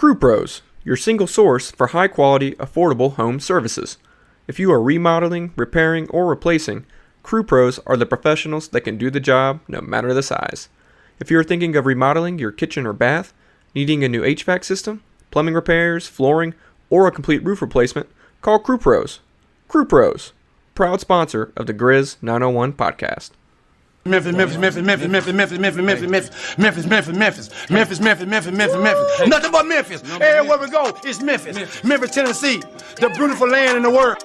Crew Pros, your single source for high quality, affordable home services. If you are remodeling, repairing, or replacing, Crew Pros are the professionals that can do the job no matter the size. If you are thinking of remodeling your kitchen or bath, needing a new HVAC system, plumbing repairs, flooring, or a complete roof replacement, call Crew Pros. Crew Pros, proud sponsor of the Grizz 901 podcast. Memphis. Nothing but Memphis. Everywhere we go, it's Memphis. Memphis, Tennessee, the beautiful land in the world.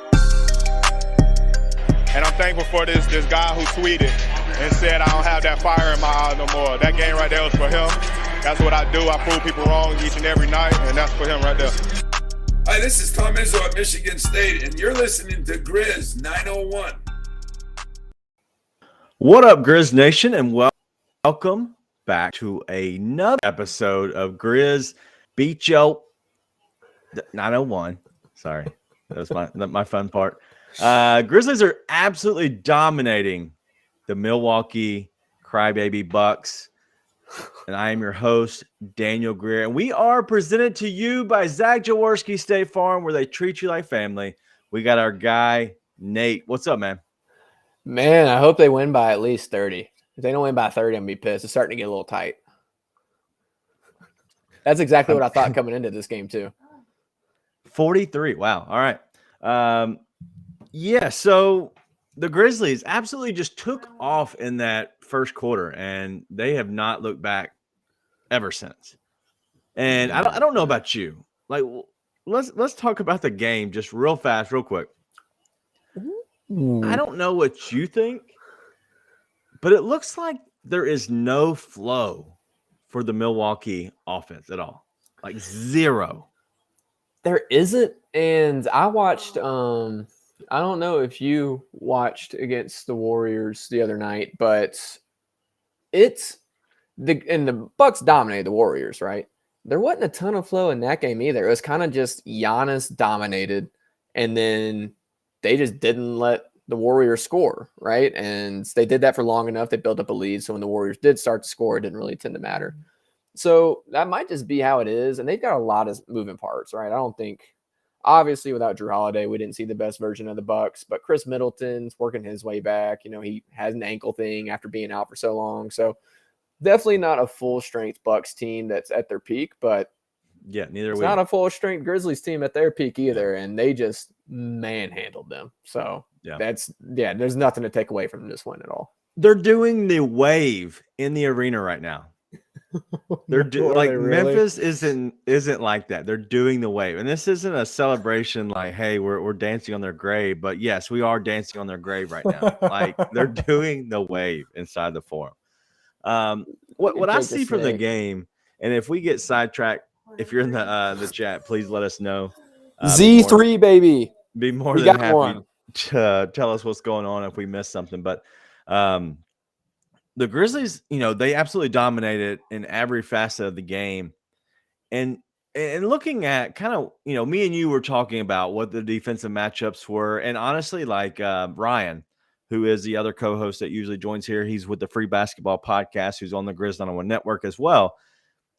And I'm thankful for this guy who tweeted and said I don't have that fire in my eyes no more. That game right there was for him. That's what I do. I prove people wrong each and every night, and that's for him right there. Hi, this is Tom Izzo at Michigan State, and you're listening to Grizz 901. What up, Grizz Nation, and welcome back to another episode of Grizz Beat Yo 901. Sorry, that was my fun part. Grizzlies are absolutely dominating the Milwaukee Crybaby Bucks, and I am your host, Daniel Greer, and we are presented to you by Zach Jaworski State Farm, where they treat you like family. We got our guy, Nate. What's up, man? Man, I hope they win by at least 30. If they don't win by 30, I'm going to be pissed. It's starting to get a little tight. That's exactly what I thought coming into this game, too. 43. Wow. All right. Yeah, so the Grizzlies absolutely just took off in that first quarter, and they have not looked back ever since. And I don't know about you. Like, let's talk about the game just real fast, real quick. I don't know what you think, but it looks like there is no flow for the Milwaukee offense at all. Like zero. There isn't. And I watched, I don't know if you watched against the Warriors the other night, but the Bucks dominated the Warriors, right? There wasn't a ton of flow in that game either. It was kind of just Giannis dominated, and then they just didn't let the Warriors score, right? And they did that for long enough. They built up a lead. So when the Warriors did start to score, it didn't really tend to matter. So that might just be how it is. And they've got a lot of moving parts, right? I don't think, obviously, without Drew Holiday, we didn't see the best version of the Bucks. But Chris Middleton's working his way back. You know, he has an ankle thing after being out for so long. So definitely not a full-strength Bucks team that's at their peak, but yeah, neither it's way. not a full-strength Grizzlies team at their peak either, and they just manhandled them. So there's nothing to take away from this win at all. They're doing the wave in the arena right now. They're really? Memphis isn't like that. They're doing the wave, and this isn't a celebration like, hey, we're dancing on their grave. But yes, we are dancing on their grave right now. Like they're doing the wave inside the forum. What I see from the game, and if we get sidetracked, if you're in the chat, please let us know. Z3, baby. Be more than happy to tell us what's going on if we missed something. But the Grizzlies, they absolutely dominated in every facet of the game. And looking at kind of, me and you were talking about what the defensive matchups were. And honestly, like Ryan, who is the other co-host that usually joins here, he's with the Free Basketball Podcast, who's on the Grizz 901 Network as well.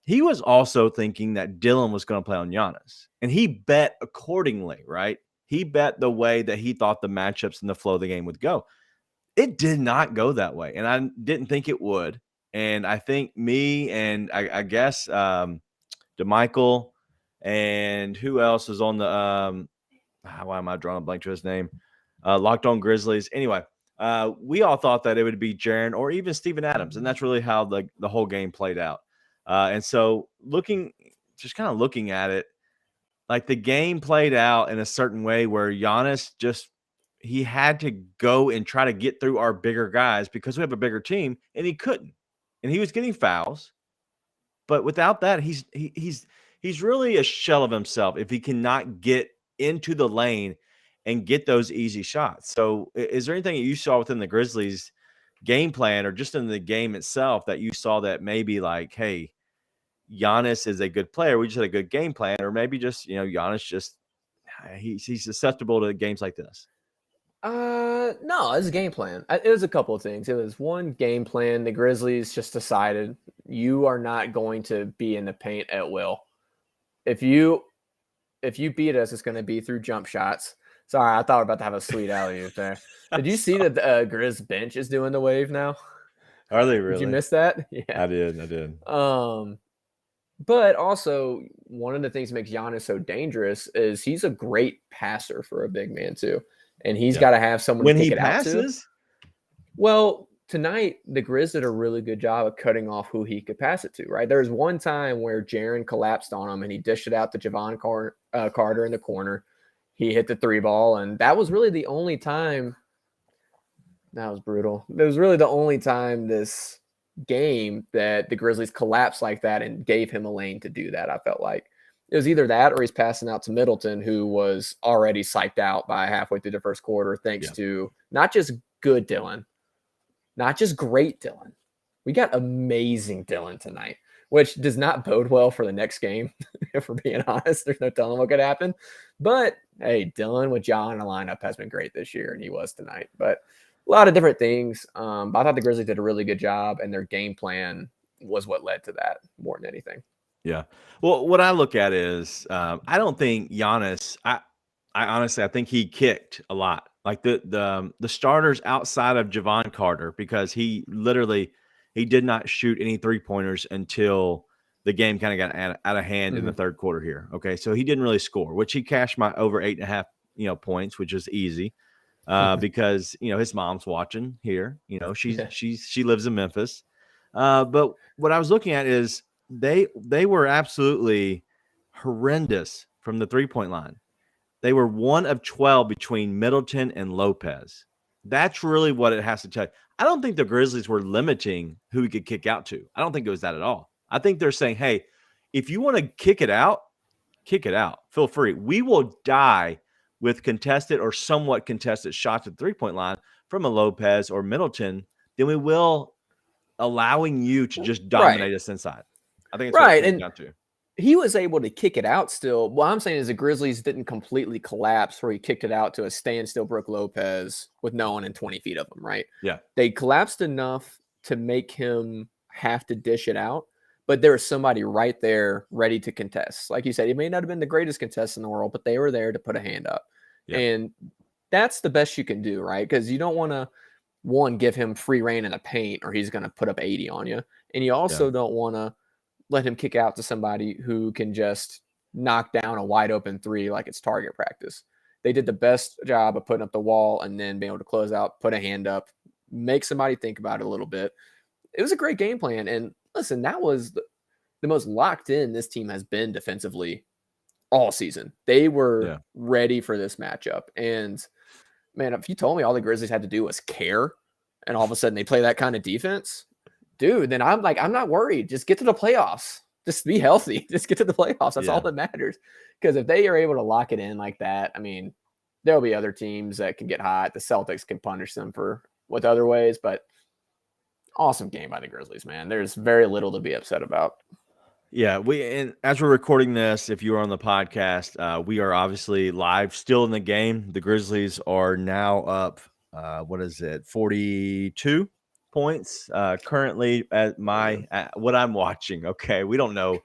He was also thinking that Dylan was going to play on Giannis, and he bet accordingly, right? He bet the way that he thought the matchups and the flow of the game would go. It did not go that way, and I didn't think it would. And I think me and I guess DeMichael and who else is on the why am I drawing a blank to his name? Locked On Grizzlies. Anyway, we all thought that it would be Jaren or even Steven Adams, and that's really how the whole game played out. And so looking at it, like the game played out in a certain way where Giannis he had to go and try to get through our bigger guys because we have a bigger team, and he couldn't. And he was getting fouls. But without that, he's really a shell of himself if he cannot get into the lane and get those easy shots. So is there anything that you saw within the Grizzlies game plan or just in the game itself that you saw that maybe like, hey, Giannis is a good player, we just had a good game plan, or maybe just, Giannis he's susceptible to games like this? No, it's a game plan. It was a couple of things. It was one game plan. The Grizzlies just decided you are not going to be in the paint at will. if you beat us, it's going to be through jump shots. Sorry, I thought we were about to have a sweet alley-oop there. Did you see that the Grizz bench is doing the wave now? Are they Did really? you miss that? Yeah. I did. But also, one of the things that makes Giannis so dangerous is he's a great passer for a big man too, and he's got to have someone When to he kick it out to. passes, Well, tonight the Grizz did a really good job of cutting off who he could pass it to. Right, there was one time where Jaren collapsed on him and he dished it out to Javon Carter in the corner. He hit the 3-ball, and that was really the only time. That was brutal. It was really the only time this game that the Grizzlies collapsed like that and gave him a lane to do that. I felt like it was either that or he's passing out to Middleton, who was already psyched out by halfway through the first quarter, thanks to not just good Dylan, not just great Dylan. We got amazing Dylan tonight, which does not bode well for the next game. If we're being honest, there's no telling what could happen. But hey, Dylan with John in the lineup has been great this year, and he was tonight. But a lot of different things. But I thought the Grizzlies did a really good job, and their game plan was what led to that more than anything. Yeah. Well, what I look at is I don't think Giannis. I honestly I think he kicked a lot. Like the starters outside of Javon Carter, because he did not shoot any 3-pointers until the game kind of got out of hand in the third quarter here. Okay, so he didn't really score, which he cashed my over 8.5 points, which is easy. Because his mom's watching here. She lives in Memphis. But what I was looking at is they were absolutely horrendous from the 3-point line. They were 1 of 12 between Middleton and Lopez. That's really what it has to tell you. I don't think the Grizzlies were limiting who he could kick out to. I don't think it was that at all. I think they're saying, hey, if you want to kick it out. Feel free. We will die with contested or somewhat contested shots at the 3-point line from a Lopez or Middleton than we will allowing you to just dominate us inside. I think it's right. What it and got to. He was able to kick it out still. What I'm saying is the Grizzlies didn't completely collapse where he kicked it out to a standstill Brook Lopez with no one in 20 feet of him, right? Yeah. They collapsed enough to make him have to dish it out, but there was somebody right there ready to contest. Like you said, he may not have been the greatest contestant in the world, but they were there to put a hand up. Yeah. And that's the best you can do, right? Because you don't want to, one, give him free reign in the paint or he's going to put up 80 on you. And you also don't want to let him kick out to somebody who can just knock down a wide open 3 like it's target practice. They did the best job of putting up the wall and then being able to close out, put a hand up, make somebody think about it a little bit. It was a great game plan. And listen, that was the most locked in this team has been defensively all season. They were ready for this matchup. And man, if you told me all the Grizzlies had to do was care and all of a sudden they play that kind of defense, dude, then I'm not worried. Just get to the playoffs. Just be healthy. Just get to the playoffs. That's all that matters. Because if they are able to lock it in like that, I mean, there'll be other teams that can get hot. The Celtics can punish them with other ways, but awesome game by the Grizzlies, man. There's very little to be upset about. Yeah, and as we're recording this, if you are on the podcast, we are obviously live still in the game. The Grizzlies are now up, 42 points currently at what I'm watching. Okay, we don't know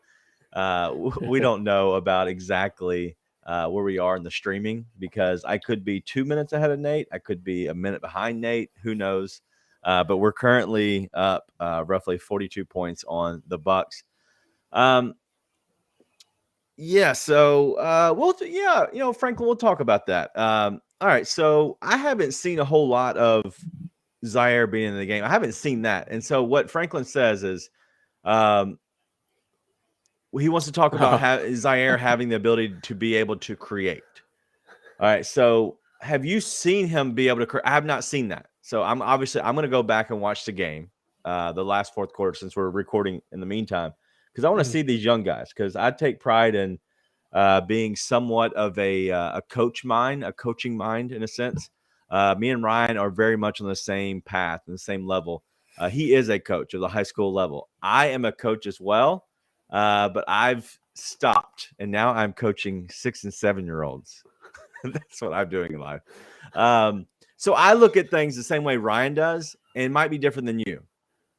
about exactly where we are in the streaming because I could be 2 minutes ahead of Nate. I could be a minute behind Nate. Who knows? But we're currently up roughly 42 points on the Bucks. So Franklin, we'll talk about that. All right, so I haven't seen a whole lot of Zaire being in the game. I haven't seen that. And so what Franklin says is he wants to talk about Zaire having the ability to be able to create. All right, so have you seen him be able to I have not seen that. So I'm going to go back and watch the game, the last fourth quarter since we're recording in the meantime. Because I want to see these young guys. Because I take pride in being somewhat of a coaching mind in a sense. Me and Ryan are very much on the same path and the same level. He is a coach of the high school level. I am a coach as well, but I've stopped, and now I'm coaching 6 and 7 year olds. That's what I'm doing in life. So I look at things the same way Ryan does, and it might be different than you.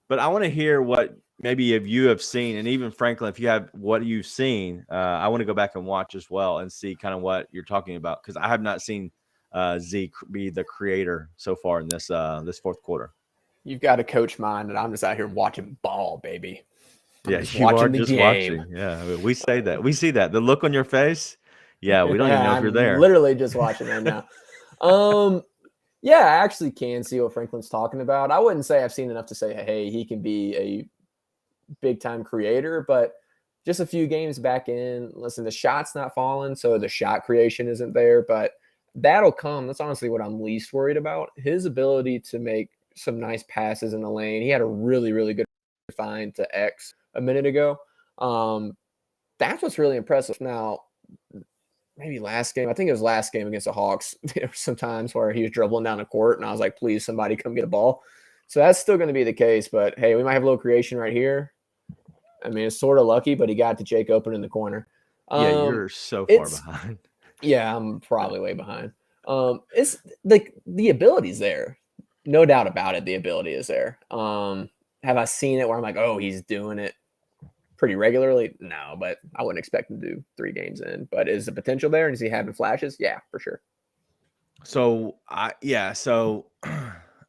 But I want to hear what maybe if you have seen, and even Franklin, if you have what you've seen, I want to go back and watch as well and see kind of what you're talking about, because I have not seen Z be the creator so far in this fourth quarter. You've got a coach mind, and I'm just out here watching ball, baby. I'm Yeah, just you are watching the just game. watching. Yeah, we say that. We see that. The look on your face. Yeah, we don't even know if I'm you're there. literally just watching right now. Yeah, I actually can see what Franklin's talking about. I wouldn't say I've seen enough to say, hey, he can be a big time creator, but just a few games back in, listen, the shot's not falling, so the shot creation isn't there, but that'll come. That's honestly what I'm least worried about. His ability to make some nice passes in the lane. He had a really, really good find to X a minute ago. That's what's really impressive. Now, maybe last game, I think it was last game against the Hawks, there were some times where he was dribbling down the court, and I was like, please, somebody come get a ball. So that's still going to be the case, but hey, we might have a little creation right here. I mean, it's sort of lucky, but he got to Jake open in the corner. Yeah, you're so far behind. Yeah, I'm probably way behind. It's like the ability's there. No doubt about it, the ability is there. Have I seen it where I'm like, oh, he's doing it pretty regularly? No, but I wouldn't expect him to do 3 games in. But is the potential there? And is he having flashes? Yeah, for sure. So all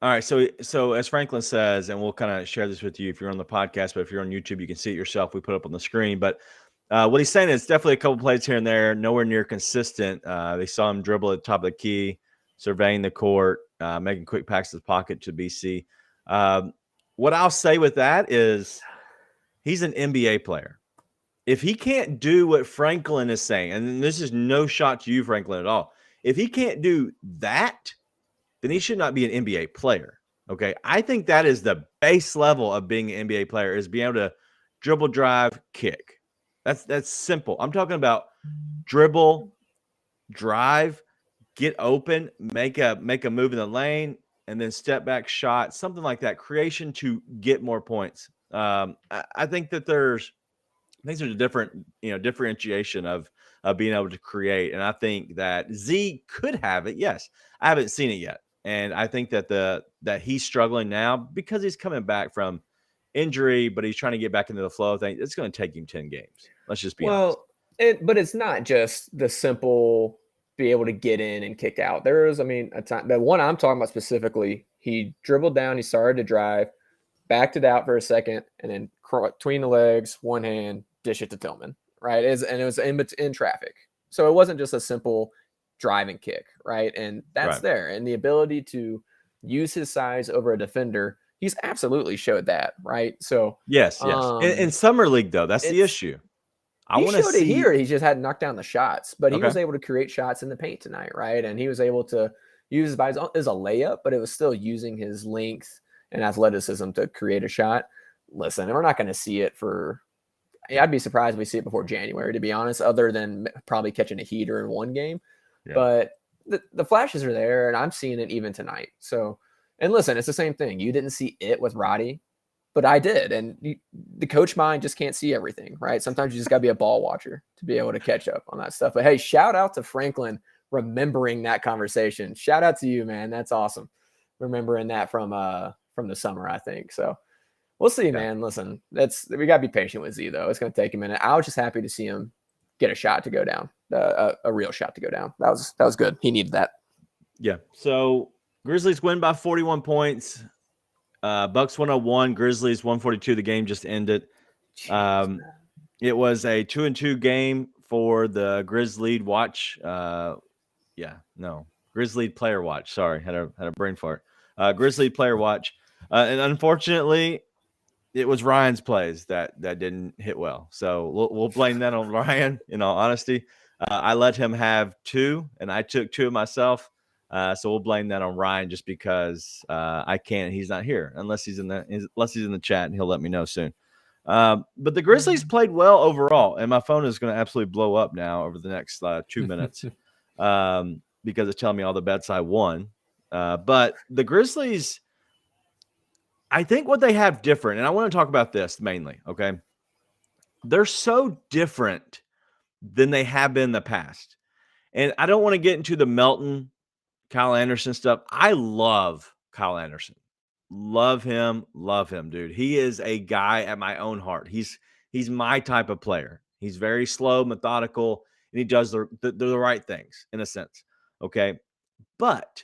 right. So as Franklin says, and we'll kind of share this with you if you're on the podcast, but if you're on YouTube, you can see it yourself. We put up on the screen. But what he's saying is definitely a couple plays here and there, nowhere near consistent. They saw him dribble at the top of the key, surveying the court, making quick packs to the pocket to BC. What I'll say with that is he's an NBA player. If he can't do what Franklin is saying, and this is no shot to you, Franklin, at all. If he can't do that, then he should not be an NBA player. Okay. I think that is the base level of being an NBA player, is being able to dribble, drive, kick. That's simple. I'm talking about dribble, drive, get open, make a move in the lane, and then step back shot, something like that. Creation to get more points. I think that there's a different, differentiation of being able to create. And I think that Z could have it. Yes. I haven't seen it yet. And I think that that he's struggling now because he's coming back from injury, but he's trying to get back into the flow thing. It's going to take him 10 games. Let's just be honest. But it's not just the simple be able to get in and kick out. There is, a time, the one I'm talking about specifically, he dribbled down, he started to drive, backed it out for a second, and then between the legs, one hand, dish it to Tillman, right? And it was in traffic. So it wasn't just a simple drive and kick, right? And that's Right. there. And the ability to use his size over a defender, he's absolutely showed that, right? So Yes. In summer league, though, that's the issue. I he want to showed see it here. He just had knocked down the shots, but he Okay. was able to create shots in the paint tonight, right? And he was able to use his body as a layup, but it was still using his length and athleticism to create a shot. Listen, we're not going to see it for. I'd be surprised if we see it before January, to be honest, other than probably catching a heater in one game. Yeah. But the flashes are there, and I'm seeing it even tonight. So, and listen, it's the same thing. You didn't see it with Roddy, but I did. And the coach mind just can't see everything, right? Sometimes you just got to be a ball watcher to be able to catch up on that stuff. But hey, shout out to Franklin remembering that conversation. Shout out to you, man. That's awesome. Remembering that from the summer, I think. So we'll see, man. Listen, we got to be patient with Z, though. It's going to take a minute. I was just happy to see him get a shot to go down, a real shot to go down. That was good. He needed that. Yeah. So Grizzlies win by 41 points. Bucks 101, Grizzlies 142. The game just ended. It was a 2-2 game for the Grizzlies watch. Grizzlies player watch. Sorry, had a brain fart. Grizzlies player watch. And unfortunately, it was Ryan's plays that didn't hit well. So we'll blame that on Ryan, in all honesty. I let him have 2, and I took 2 of myself. So we'll blame that on Ryan just because I can't. He's not here unless he's in the chat, and he'll let me know soon. But the Grizzlies played well overall, and my phone is going to absolutely blow up now over the next 2 minutes because it's telling me all the bets I won. But the Grizzlies, I think what they have different, and I want to talk about this mainly, okay? They're so different than they have been in the past. And I don't want to get into the Melton, Kyle Anderson stuff. I love Kyle Anderson. Love him, dude. He is a guy at my own heart. He's my type of player. He's very slow, methodical, and he does the right things in a sense. Okay. But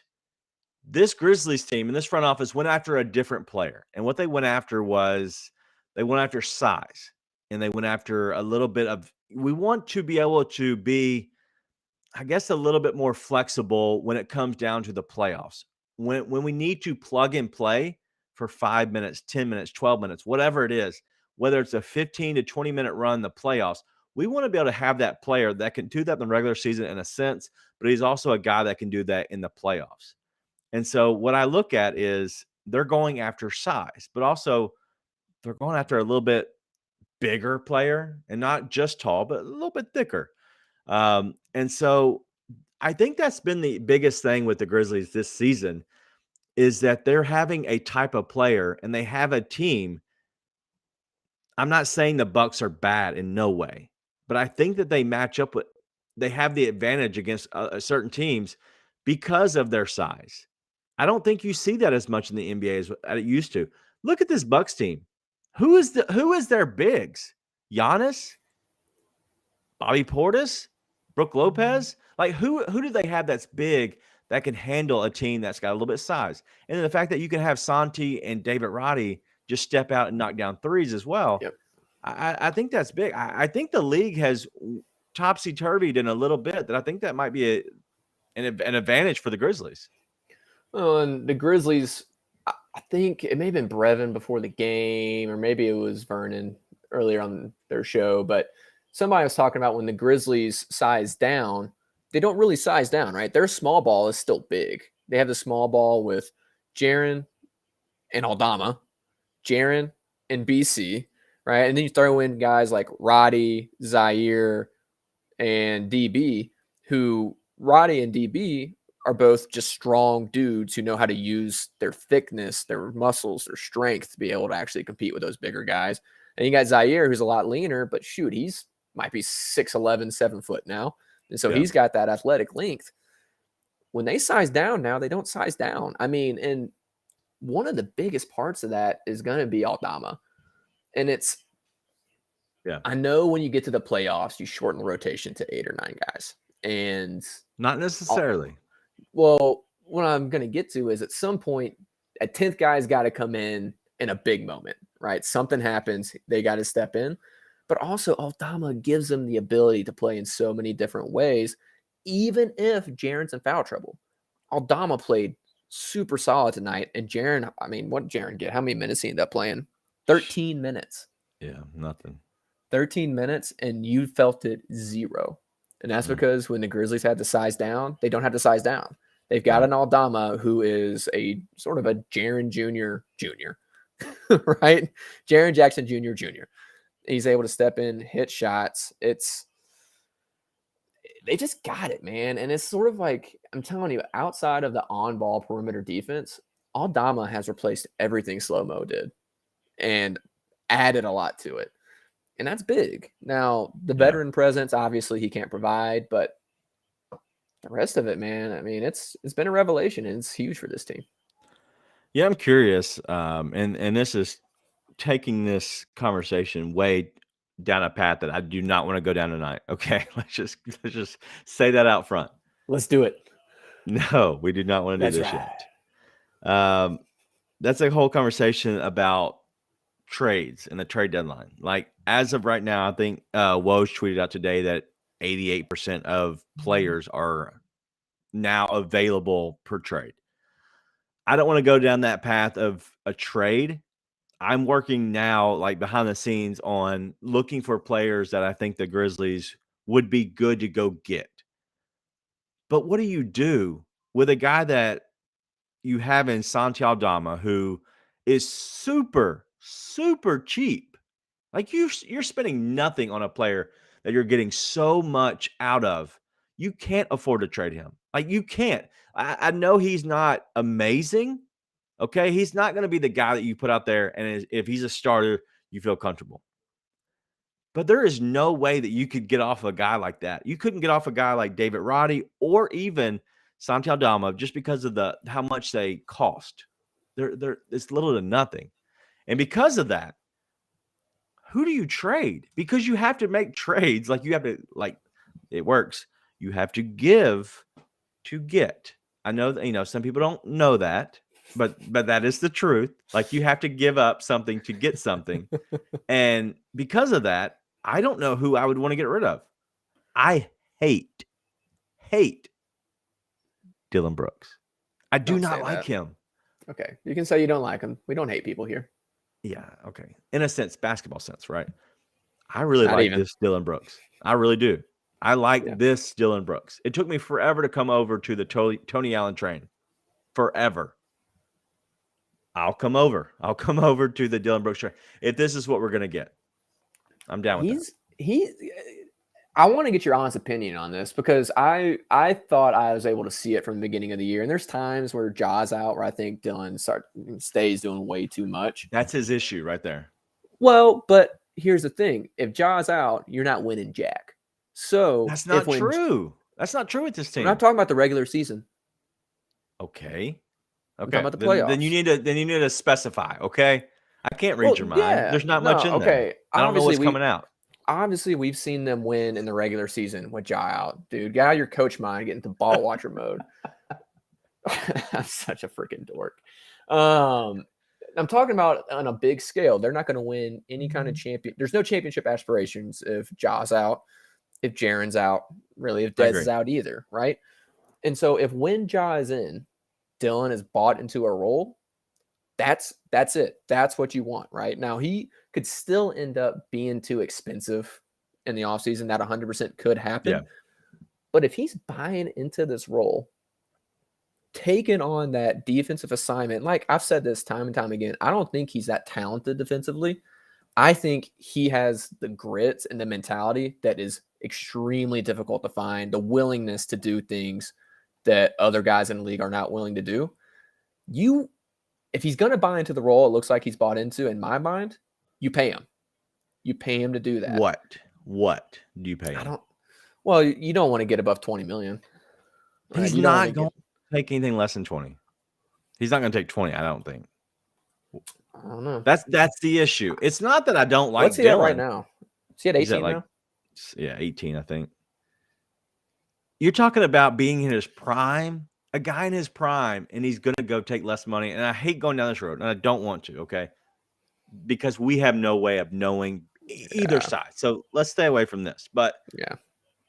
this Grizzlies team and this front office went after a different player. And what they went after was they went after size, and they went after a little bit of, we want to be able to be, I guess, a little bit more flexible when it comes down to the playoffs. When we need to plug and play for 5 minutes, 10 minutes, 12 minutes, whatever it is, whether it's a 15 to 20-minute run in the playoffs, we want to be able to have that player that can do that in the regular season in a sense, but he's also a guy that can do that in the playoffs. And so what I look at is they're going after size, but also they're going after a little bit bigger player, and not just tall, but a little bit thicker. And so I think that's been the biggest thing with the Grizzlies this season, is that they're having a type of player and they have a team. I'm not saying the Bucks are bad in no way, but I think that they match up with, they have the advantage against certain teams because of their size. I don't think you see that as much in the NBA as it used to. Look at this Bucks team. Who is their bigs? Giannis, Bobby Portis, Brook Lopez. Like who do they have that's big that can handle a team that's got a little bit of size? And then the fact that you can have Santi and David Roddy just step out and knock down threes as well. Yep. I think that's big. I think the league has topsy-turvied in a little bit, that I think that might be an advantage for the Grizzlies. Well, and the Grizzlies, I think it may have been Brevin before the game, or maybe it was Vernon earlier on their show, but somebody was talking about when the Grizzlies size down, they don't really size down, right? Their small ball is still big. They have the small ball with Jaren and Aldama, Jaren and BC, right? And then you throw in guys like Roddy, Zaire, and DB, who Roddy and DB are both just strong dudes who know how to use their thickness, their muscles, their strength to be able to actually compete with those bigger guys. And you got Zaire, who's a lot leaner, but shoot, he's might be 6'11", 7 foot now. And so he's got that athletic length. When they size down now, they don't size down. I mean, and one of the biggest parts of that is going to be Aldama. And it's, I know when you get to the playoffs, you shorten the rotation to 8 or 9 guys. And not necessarily. Well, what I'm going to get to is at some point, a 10th guy's got to come in a big moment, right? Something happens, they got to step in. But also, Aldama gives them the ability to play in so many different ways, even if Jaren's in foul trouble. Aldama played super solid tonight, and Jaren, I mean, what did Jaren get? How many minutes he ended up playing? 13 minutes. Yeah, nothing. 13 minutes, and you felt it 0. And that's because when the Grizzlies had to size down, they don't have to size down. They've got an Aldama who is a sort of a Jaren Jr., right? Jaren Jackson Jr. He's able to step in, hit shots. They just got it, man. And it's sort of like, I'm telling you, outside of the on-ball perimeter defense, Aldama has replaced everything Slow-Mo did and added a lot to it. And that's big. Now, the veteran presence, obviously, he can't provide, but the rest of it, man, I mean, it's been a revelation, and it's huge for this team. Yeah, I'm curious, and this is taking this conversation way down a path that I do not want to go down tonight. Okay, let's just say that out front. Let's do it. No, we do not want to do this yet. That's a whole conversation about trades and the trade deadline. Like as of right now, I think Woj tweeted out today that 88% of players are now available per trade. I don't want to go down that path of a trade. I'm working now, like behind the scenes, on looking for players that I think the Grizzlies would be good to go get. But what do you do with a guy that you have in Santi Aldama, who is super, super cheap? Like you're spending nothing on a player that you're getting so much out of. You can't afford to trade him. Like you can't. I know he's not amazing. Okay, he's not going to be the guy that you put out there, and if he's a starter, you feel comfortable. But there is no way that you could get off a guy like that. You couldn't get off a guy like David Roddy or even Santi Aldama just because of how much they cost. it's little to nothing. And because of that, who do you trade? Because you have to make trades. Like you have to, like it works. You have to give to get. I know that, some people don't know that, but that is the truth. Like you have to give up something to get something. And because of that, I don't know who I would want to get rid of. I hate Dylan Brooks. I do Don't not say like that. him. Okay. You can say you don't like him. We don't hate people here. Yeah, okay. In a sense, basketball sense, right? I really Not like even. this Dylan Brooks. I really do. I like this Dylan Brooks. It took me forever to come over to the Tony Allen train. Forever. I'll come over. I'll come over to the Dylan Brooks train. If this is what we're going to get, I'm down with that. I want to get your honest opinion on this because I thought I was able to see it from the beginning of the year. And there's times where Ja's out where I think Dylan stays doing way too much. That's his issue right there. Well, but here's the thing. If Ja's out, you're not winning jack. So that's not true. That's not true with this team. I'm not talking about the regular season. Okay. I'm talking about the playoffs. Then you need to specify, okay? I can't read your mind. Yeah, There's not much in there. I don't know what's coming out. Obviously, we've seen them win in the regular season with Ja out. Dude, get out of your coach mind, get into ball watcher mode. I'm such a freaking dork. I'm talking about on a big scale. They're not going to win any kind of champion. There's no championship aspirations if Ja's out, if Jaren's out, really, if Dez is out either, right? And so if when Ja is in, Dylan is bought into a role, that's it. That's what you want, right? Now, he could still end up being too expensive in the offseason. That 100% could happen. Yeah. But if he's buying into this role, taking on that defensive assignment, like I've said this time and time again, I don't think he's that talented defensively. I think he has the grit and the mentality that is extremely difficult to find, the willingness to do things that other guys in the league are not willing to do. If he's going to buy into the role, it looks like he's bought into, in my mind, you pay him. You pay him to do that. What do you pay him? You don't want to get above 20 million. Right? He's not going to take anything less than 20. He's not going to take 20, I don't think. I don't know. That's the issue. It's not that I don't like What's he Dylan. at right now? Is he at 18 now? Yeah, 18, I think. You're talking about being in his prime, a guy in his prime, and he's going to go take less money. And I hate going down this road, and I don't want to, okay? Because we have no way of knowing either side. So let's stay away from this. But yeah,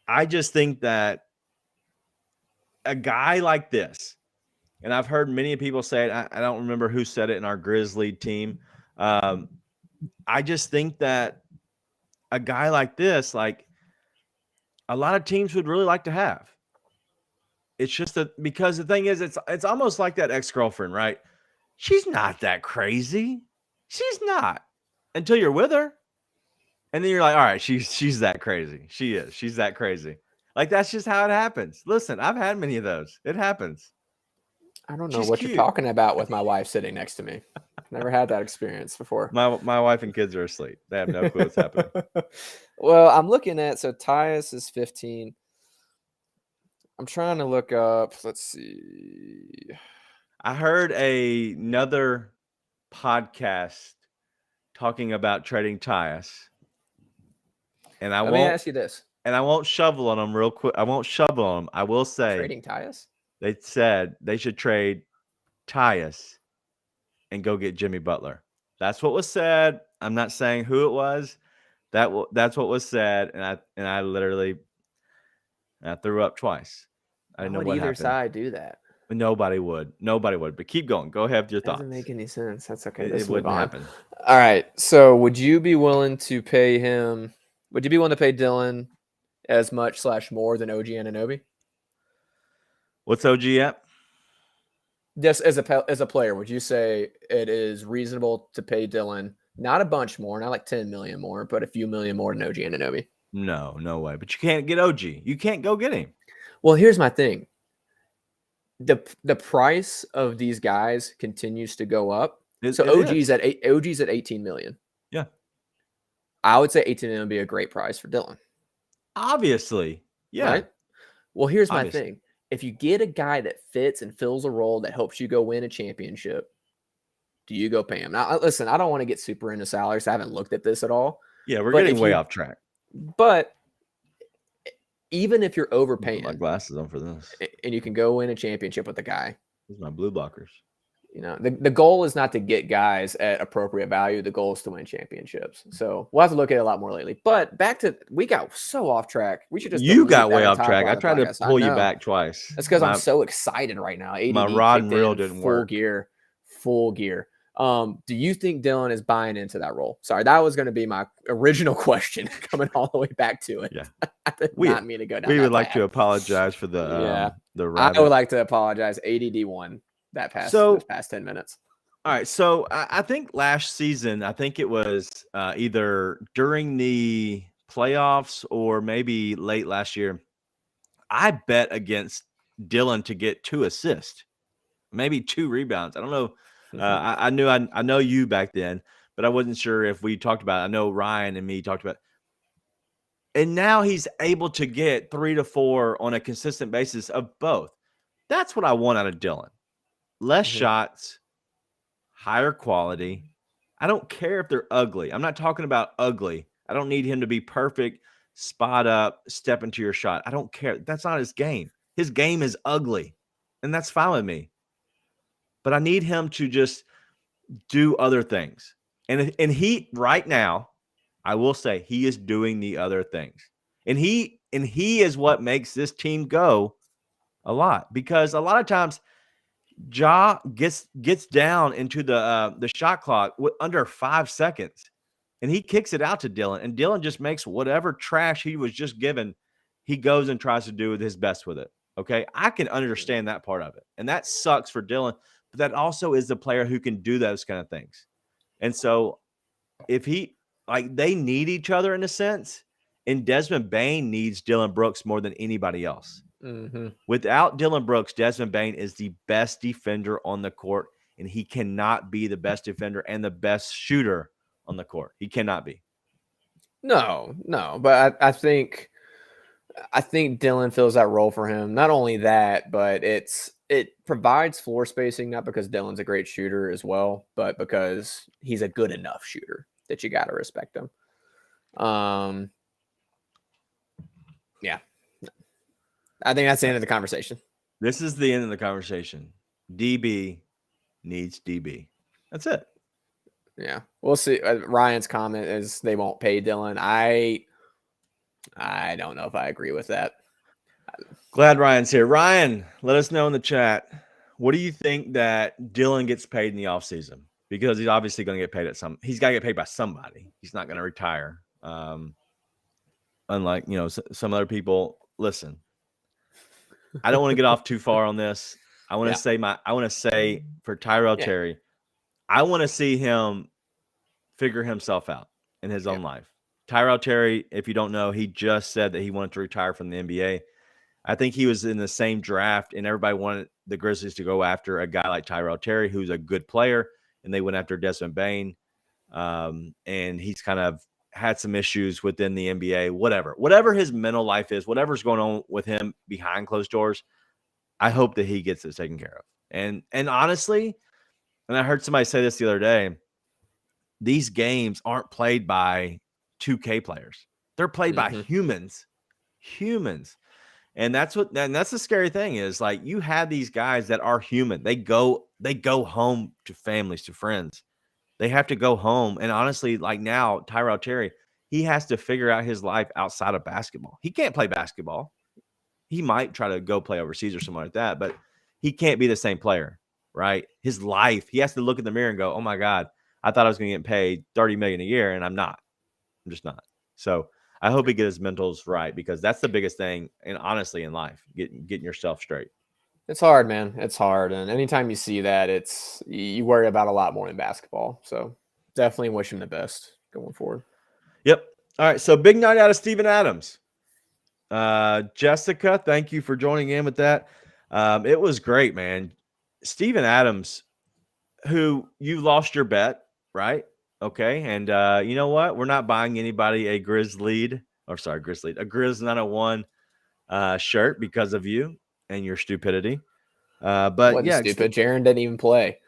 I just think that a guy like this, and I've heard many people say it. I don't remember who said it in our Grizzly team. I just think that a guy like this, like a lot of teams would really like to have. It's just that because the thing is, it's almost like that ex-girlfriend, right? She's not that crazy. She's not until you're with her. And then you're like, all right, she's that crazy. She is. She's that crazy. Like, that's just how it happens. Listen, I've had many of those. It happens. I don't know what you're talking about with my wife sitting next to me. Never had that experience before. My wife and kids are asleep. They have no clue what's happening. Well, I'm looking at, so Tyus is 15. I'm trying to look up. Let's see. I heard another podcast talking about trading Tyus. And Let me ask you this. And I won't shovel on them real quick. I won't shovel on them. I will say. Trading Tyus? They said they should trade Tyus and go get Jimmy Butler. That's what was said. I'm not saying who it was. That's what was said. And I literally threw up twice. I didn't know what happened. Either side do that? Nobody would. But keep going. Go ahead with your thoughts. Doesn't make any sense. That's okay. It wouldn't happen. All right. So would you be willing to pay him? Would you be willing to pay Dylan as much / more than OG Anunoby? What's OG at? Just as a player, would you say it is reasonable to pay Dylan not a bunch more, not like 10 million more, but a few million more than OG Anunoby? No way. But you can't get OG. You can't go get him. Well, here's my thing. The price of these guys continues to go up. OG's at 18 million. Yeah. I would say 18 million would be a great price for Dylan. Obviously. Yeah. Right? Well, here's my thing. If you get a guy that fits and fills a role that helps you go win a championship, do you go pay him? Now, listen, I don't want to get super into salaries. I haven't looked at this at all. Yeah, we're But getting if way you- off track. But even if you're Put my overpaying glasses on for this. and you can go win a championship with the guy, These are my blue blockers. you know, the goal is not to get guys at appropriate value. The goal is to win championships. So we'll have to look at it a lot more lately. But back to, we got so off track. We should just You delete got that way off entire track. I part of the tried to podcast. I pull you know. back twice. That's because My- I'm so excited right now. ADD my rod and kicked reel in didn't full work. gear, full gear. Do you think Dylan is buying into that role? Sorry, that was going to be my original question. Coming all the way back to it. Yeah. I did We- not mean to go down. We that would like path. to apologize for the I rabbit. would like to apologize. ADD won that past this past 10 minutes. All right, so I think last season, I think it was either during the playoffs or maybe late last year, I bet against Dylan to get 2 assists, maybe 2 rebounds. I don't know. I know you back then, but I wasn't sure if we talked about it. I know Ryan and me talked about it. And now he's able to get 3 to 4 on a consistent basis of both. That's what I want out of Dylan. Less shots, higher quality. I don't care if they're ugly. I'm not talking about ugly. I don't need him to be perfect, spot up, step into your shot. I don't care. That's not his game. His game is ugly, and that's fine with me. But I need him to just do other things. And he right now, I will say he is doing the other things. And he is what makes this team go a lot, because a lot of times Ja gets down into the shot clock under 5 seconds, and he kicks it out to Dylan, and Dylan just makes whatever trash he was just given, he goes and tries to do his best with it. Okay, I can understand that part of it, and that sucks for Dylan, but that also is the player who can do those kind of things. And so if they need each other in a sense, and Desmond Bane needs Dylan Brooks more than anybody else. Mm-hmm. Without Dylan Brooks, Desmond Bane is the best defender on the court, and he cannot be the best defender and the best shooter on the court. He cannot be. No, but I think Dylan fills that role for him. Not only that, but it provides floor spacing, not because Dylan's a great shooter as well, but because he's a good enough shooter that you got to respect him. Yeah. I think that's the end of the conversation. This is the end of the conversation. DB needs DB. That's it. Yeah, we'll see. Ryan's comment is they won't pay Dylan. I don't know if I agree with that. Glad Ryan's here. Ryan, let us know in the chat. What do you think that Dylan gets paid in the offseason? Because he's obviously going to get paid he's got to get paid by somebody. He's not going to retire. Unlike, some other people. Listen, I don't want to get off too far on this. I want to say for Tyrell Terry, I want to see him figure himself out in his own life. Tyrell Terry, if you don't know, he just said that he wanted to retire from the NBA. I think he was in the same draft, and everybody wanted the Grizzlies to go after a guy like Tyrell Terry, who's a good player, and they went after Desmond Bane. And he's kind of had some issues within the NBA, whatever his mental life is, whatever's going on with him behind closed doors, I hope that he gets it taken care of. And honestly, and I heard somebody say this the other day, these games aren't played by 2K players. They're played by humans. And that's the scary thing is, like, you have these guys that are human. They go home to families, to friends. They have to go home. And honestly, like now, Tyrell Terry, he has to figure out his life outside of basketball. He can't play basketball. He might try to go play overseas or something like that, but he can't be the same player, right? His life, he has to look in the mirror and go, oh my God, I thought I was going to get paid $30 million a year, and I'm not. I'm just not. So I hope he gets his mentals right, because that's the biggest thing, and honestly, in life, getting yourself straight. It's hard, man. It's hard. And anytime you see that, you worry about a lot more in basketball. So definitely wish him the best going forward. Yep. All right. So big night out of Steven Adams. Jessica, thank you for joining in with that. It was great, man. Steven Adams, who you lost your bet, right? Okay. And you know what? We're not buying anybody a Grizz 901 shirt because of you and your stupidity. But Wasn't yeah, stupid. Jaron didn't even play.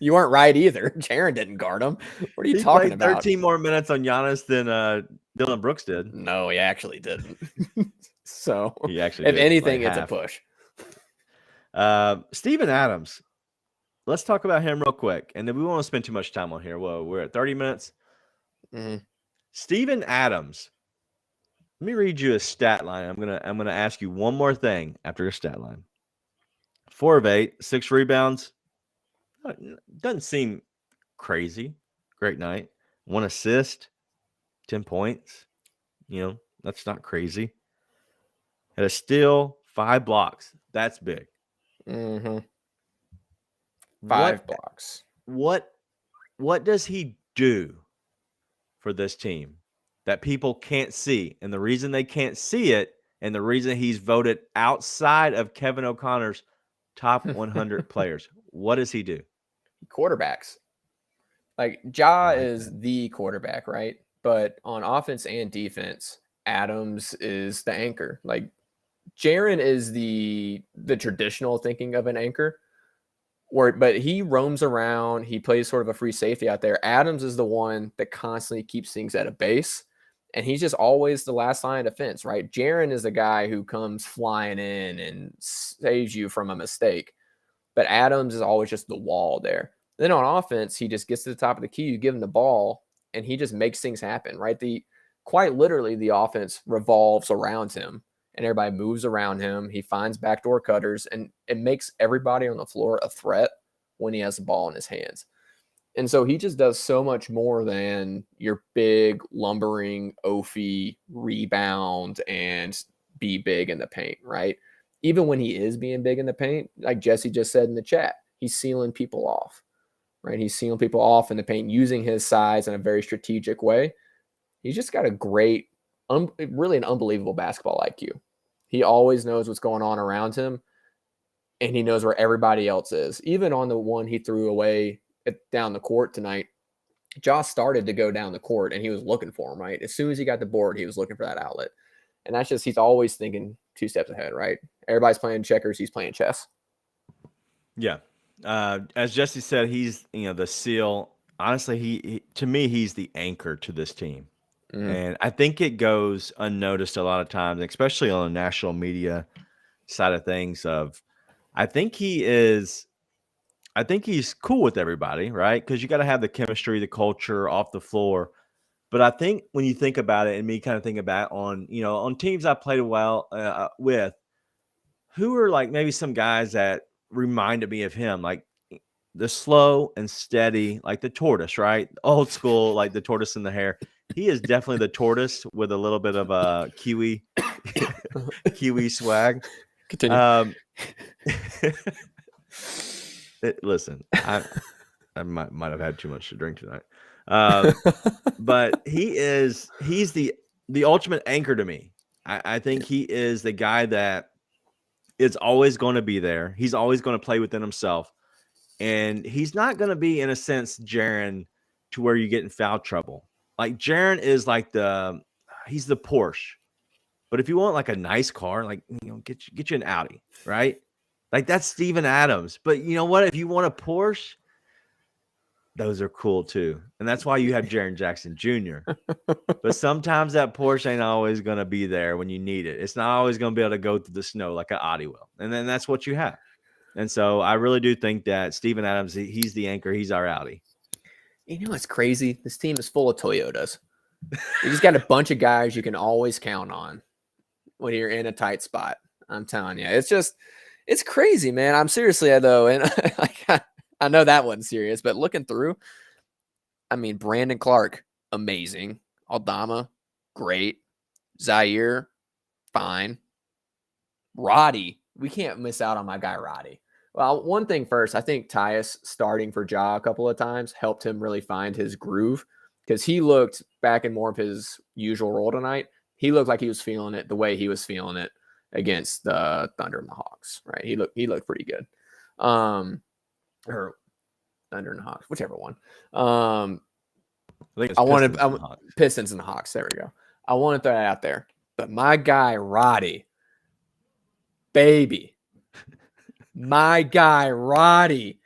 You weren't right either. Jaron didn't guard him. What are you He talking played about? 13 more minutes on Giannis than Dylan Brooks did. No, he actually didn't. So, He actually if did, anything, like it's a half. push. Steven Adams. Let's talk about him real quick, and then we won't spend too much time on here. Whoa, we're at 30 minutes. Mhm. Steven Adams. Let me read you a stat line. I'm gonna ask you one more thing after your stat line. 4 of 8, 6 rebounds. Doesn't seem crazy. Great night. 1 assist, 10 points. That's not crazy. Had a steal, 5 blocks. That's big. Mm-hmm. 5 blocks. What does he do for this team that people can't see? And the reason they can't see it, and the reason he's voted outside of Kevin O'Connor's top 100 players, what does he do? Quarterbacks. Like Ja like is the quarterback, right? But on offense and defense, Adams is the anchor. Like Jaron is the traditional thinking of an anchor. But he roams around. He plays sort of a free safety out there. Adams is the one that constantly keeps things at a base, and he's just always the last line of defense, right? Jaron is the guy who comes flying in and saves you from a mistake, but Adams is always just the wall there. Then on offense, he just gets to the top of the key. You give him the ball, and he just makes things happen, right? Quite literally, the offense revolves around him. And everybody moves around him. He finds backdoor cutters, and it makes everybody on the floor a threat when he has the ball in his hands. And so he just does so much more than your big, lumbering, oafy rebound and be big in the paint, right? Even when he is being big in the paint, like Jesse just said in the chat, he's sealing people off, right? He's sealing people off in the paint using his size in a very strategic way. He's just got a great, really an unbelievable basketball IQ. He always knows what's going on around him, and he knows where everybody else is. Even on the one he threw away down the court tonight, Josh started to go down the court, and he was looking for him, right? As soon as he got the board, he was looking for that outlet. And that's just, he's always thinking 2 steps ahead, right? Everybody's playing checkers. He's playing chess. Yeah. As Jesse said, he's, the seal. Honestly, he to me, he's the anchor to this team. And I think it goes unnoticed a lot of times, especially on the national media side of things. I think he's cool with everybody, right? Because you got to have the chemistry, the culture off the floor. But I think when you think about it, and me kind of think about on teams I played with, who are like maybe some guys that reminded me of him, like the slow and steady, like the tortoise, right? Old school, like the tortoise in the hair. He is definitely the tortoise with a little bit of a Kiwi swag. Continue. Listen, I might have had too much to drink tonight. But he's the ultimate anchor to me. I think he is the guy that is always going to be there. He's always going to play within himself. And he's not going to be, in a sense, Jaron, to where you get in foul trouble. Like Jaron is like he's the Porsche. But if you want like a nice car, like, get you an Audi, right? Like that's Steven Adams. But you know what? If you want a Porsche, those are cool too. And that's why you have Jaren Jackson Jr. But sometimes that Porsche ain't always going to be there when you need it. It's not always going to be able to go through the snow like an Audi will. And then that's what you have. And so I really do think that Steven Adams, he's the anchor. He's our Audi. You know what's crazy? This team is full of Toyotas. You just got a bunch of guys you can always count on when you're in a tight spot. I'm telling you, it's crazy, man. I'm seriously though, and I know that wasn't serious, but looking through, I mean, Brandon Clark, amazing. Aldama, great. Zaire, fine. Roddy, we can't miss out on my guy Roddy. Well, one thing first, I think Tyus starting for Ja a couple of times helped him really find his groove, because he looked back in more of his usual role tonight. He looked like he was feeling it the way he was feeling it against the Thunder and the Hawks, right? He looked pretty good. Or Thunder and the Hawks, whichever one. I wanted Pistons and the Hawks. There we go. I want to throw that out there. But my guy Roddy, baby, my guy Roddy,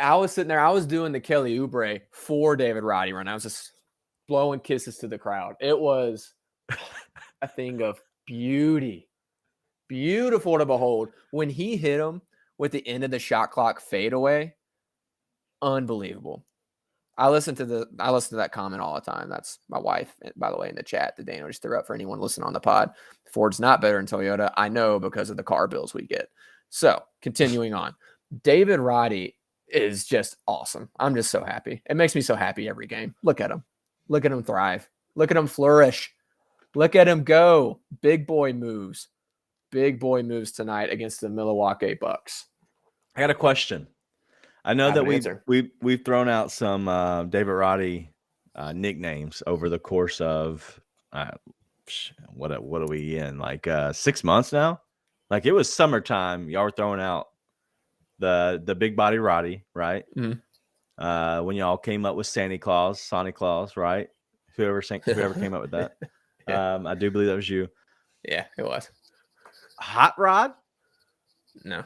I was sitting there. I was doing the Kelly Oubre for David Roddy run. I was just blowing kisses to the crowd. It was a thing of beauty. Beautiful to behold. When he hit him with the end of the shot clock fadeaway, unbelievable. I listen to that comment all the time. That's my wife, by the way, in the chat that Daniel just threw up for anyone listening on the pod. Ford's not better than Toyota. I know because of the car bills we get. So continuing on, David Roddy is just awesome. I'm just so happy. It makes me so happy every game. Look at him. Look at him thrive. Look at him flourish. Look at him go. Big boy moves. Big boy moves tonight against the Milwaukee Bucks. I got a question. I know that we've thrown out some David Roddy nicknames over the course of what are we in, like 6 months now? Like it was summertime. Y'all were throwing out the big body Roddy, right? Mm-hmm. When y'all came up with Santa Claus, right? Whoever came up with that. Yeah. I do believe that was you. Yeah, it was. Hot Rod? No,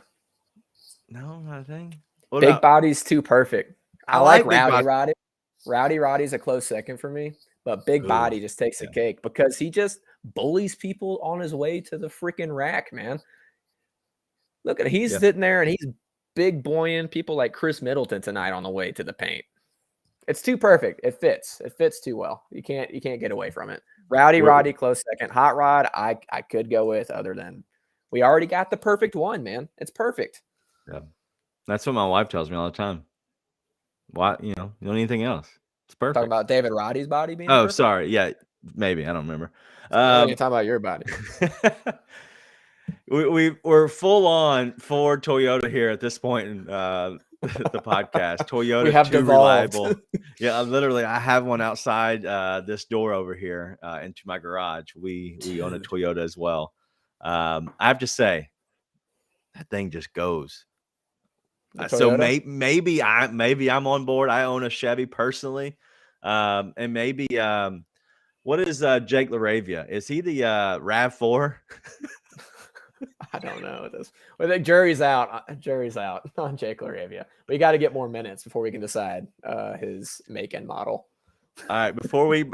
not a thing. Big body's too perfect. I like Rowdy Roddy. Rowdy Roddy's a close second for me, but Big Body just takes the cake because he just bullies people on his way to the freaking rack, man. Look at he's sitting there and he's big boying people like Chris Middleton tonight on the way to the paint. It's too perfect. It fits. It fits too well. You can't get away from it. Roddy, close second. Hot Rod, I could go with other than we already got the perfect one, man. It's perfect. Yeah. That's what my wife tells me all the time. Why, you don't need anything else. It's perfect. Talking about David Roddy's body being perfect? Perfect? Sorry. Yeah, maybe. I don't remember. You're talking about your body. We're full on Ford Toyota here at this point in the podcast. Toyota, we have too reliable. Yeah, I have one outside this door over here into my garage. We own a Toyota as well. I have to say, that thing just goes. So maybe I'm on board. I own a Chevy personally, and maybe what is Jake LaRavia? Is he the RAV4? I don't know this. Well, the jury's out. Jury's out on Jake LaRavia. We got to get more minutes before we can decide his make and model. All right, before we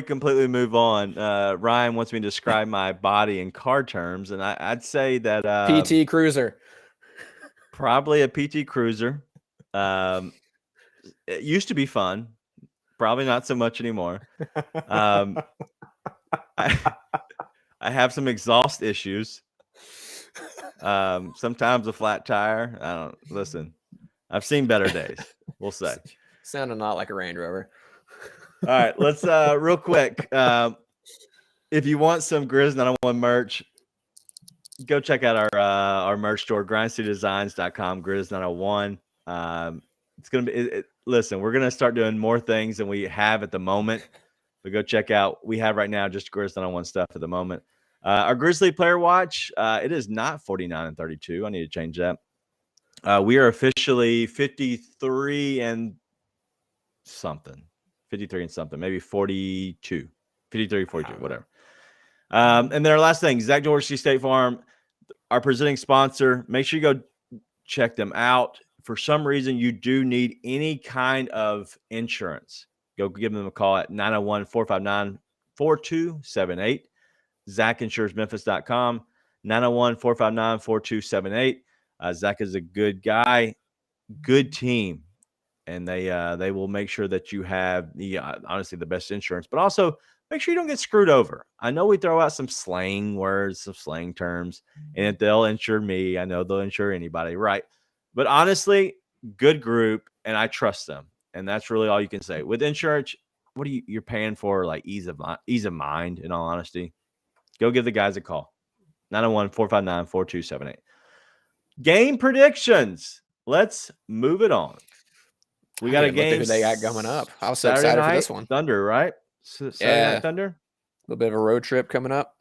completely move on, Ryan wants me to describe my body in car terms, and I'd say that PT Cruiser. Probably a PT Cruiser. It used to be fun. Probably not so much anymore. I have some exhaust issues. Sometimes a flat tire. Listen. I've seen better days. We'll say. Sounding not like a Range Rover. All right, let's real quick. If you want some Grizz 901 merch, go check out our merch store, grindcitydesigns.com, Grizz 901. It's gonna be listen, we're gonna start doing more things than we have at the moment. But go check out. We have right now just Grizz 901 stuff at the moment. Our Grizzly player watch, it is not 49 and 32. I need to change that. We are officially 53 and something, maybe 42, 53, 42, whatever. And then our last thing, Zach Dorsey, State Farm, our presenting sponsor. Make sure you go check them out. For some reason, you do need any kind of insurance. Go give them a call at 901-459-4278. ZachInsuresMemphis.com, 901-459-4278. Zach is a good guy, good team, and they will make sure that you have honestly the best insurance, but also make sure you don't get screwed over. I know we throw out some slang words, some slang terms, and if they'll insure me, I know they'll insure anybody, right? But honestly, good group, and I trust them, and that's really all you can say. With insurance, what are you're paying for? Like ease of mind, in all honesty. Go give the guys a call. 901-459-4278. Game predictions. Let's move it on. We got a game. Who they got coming up? I was so Saturday excited night, for this one. Thunder, right? Saturday night Thunder. A little bit of a road trip coming up.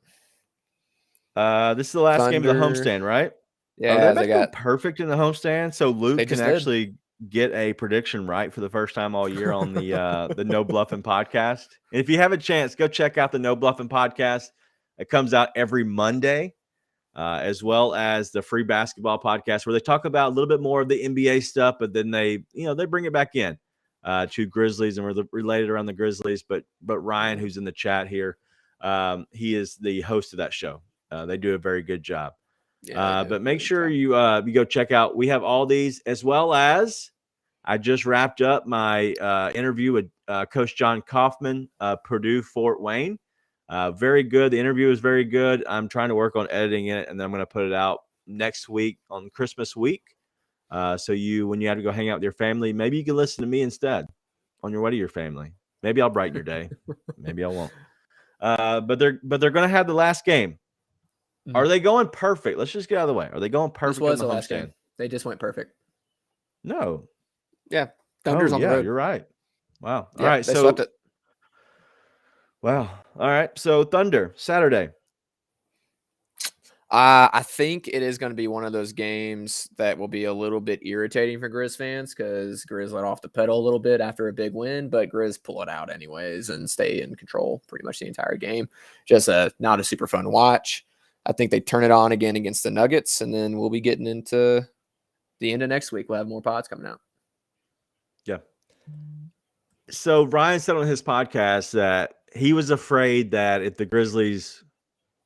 This is the last game of the homestand, right? Yeah, they got perfect in the homestand, so Luke can actually get a prediction right for the first time all year on the No Bluffing podcast. And if you have a chance, go check out the No Bluffing podcast. It comes out every Monday. as well as the Free Basketball Podcast, where they talk about a little bit more of the NBA stuff, but then they bring it back in to Grizzlies, and we're related around the Grizzlies. But Ryan, who's in the chat here, he is the host of that show. They do a very good job. Yeah, but make sure you go check out. We have all these, as well as I just wrapped up my interview with Coach John Kaufman, Purdue Fort Wayne. Very good. The interview is very good. I'm trying to work on editing it, and then I'm going to put it out next week on Christmas week. So when you have to go hang out with your family, maybe you can listen to me instead on your way to your family. Maybe I'll brighten your day. Maybe I won't. But they're going to have the last game. Are they going perfect? Let's just get out of the way. Are they going perfect? This was the last game. They just went perfect. No. Yeah. Thunder's on the road. You're right. Wow. Yeah, all right. They swept it. Wow. All right. So Thunder, Saturday. I think it is going to be one of those games that will be a little bit irritating for Grizz fans because Grizz let off the pedal a little bit after a big win, but Grizz pull it out anyways and stay in control pretty much the entire game. Just not a super fun watch. I think they turn it on again against the Nuggets, and then we'll be getting into the end of next week. We'll have more pods coming out. Yeah. So Ryan said on his podcast that he was afraid that if the Grizzlies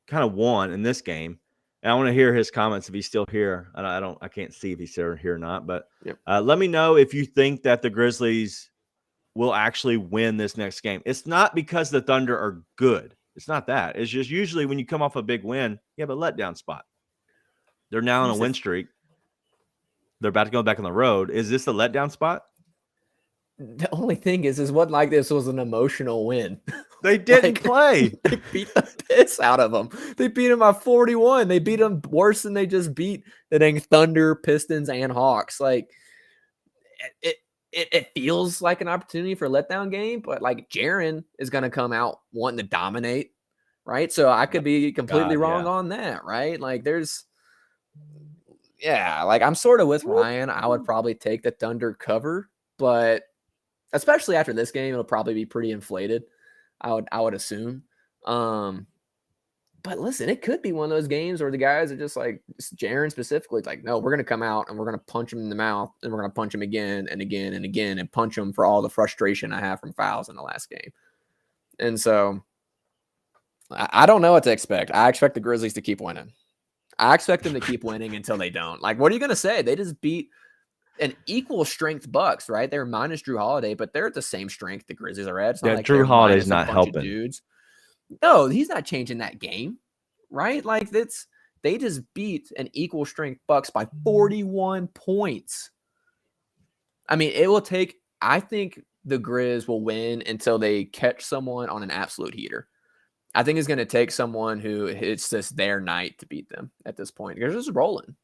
kind of won in this game, and I want to hear his comments if he's still here. I can't see if he's still here or not, but let me know if you think that the Grizzlies will actually win this next game. It's not because the Thunder are good. It's not that. It's just usually when you come off a big win, you have a letdown spot. They're now on a win streak. They're about to go back on the road. Is this a letdown spot? The only thing is what like this was an emotional win. They didn't play. They beat the piss out of them. They beat them by 41. They beat them worse than they just beat the dang Thunder, Pistons, and Hawks. Like it feels like an opportunity for a letdown game, but like Jaren is going to come out wanting to dominate, right? So I could be completely wrong on that, right? Like like I'm sort of with Ryan. I would probably take the Thunder cover, but especially after this game, it'll probably be pretty inflated. I would assume. But listen, it could be one of those games where the guys are just like Jaren specifically. It's like, no, we're going to come out and we're going to punch him in the mouth and we're going to punch him again and again and again and punch him for all the frustration I have from fouls in the last game. And so I don't know what to expect. I expect the Grizzlies to keep winning. I expect them to keep winning until they don't. Like, what are you going to say? They just beat an equal strength Bucks, right? They're minus Drew Holiday, but they're at the same strength the Grizzlies are at. It's not like Drew Holiday's not helping. Dudes. No, he's not changing that game, right? Like they just beat an equal strength Bucks by 41 points. I mean, it will take, I think the Grizz will win until they catch someone on an absolute heater. I think it's going to take someone who it's just their night to beat them at this point. They're just rolling.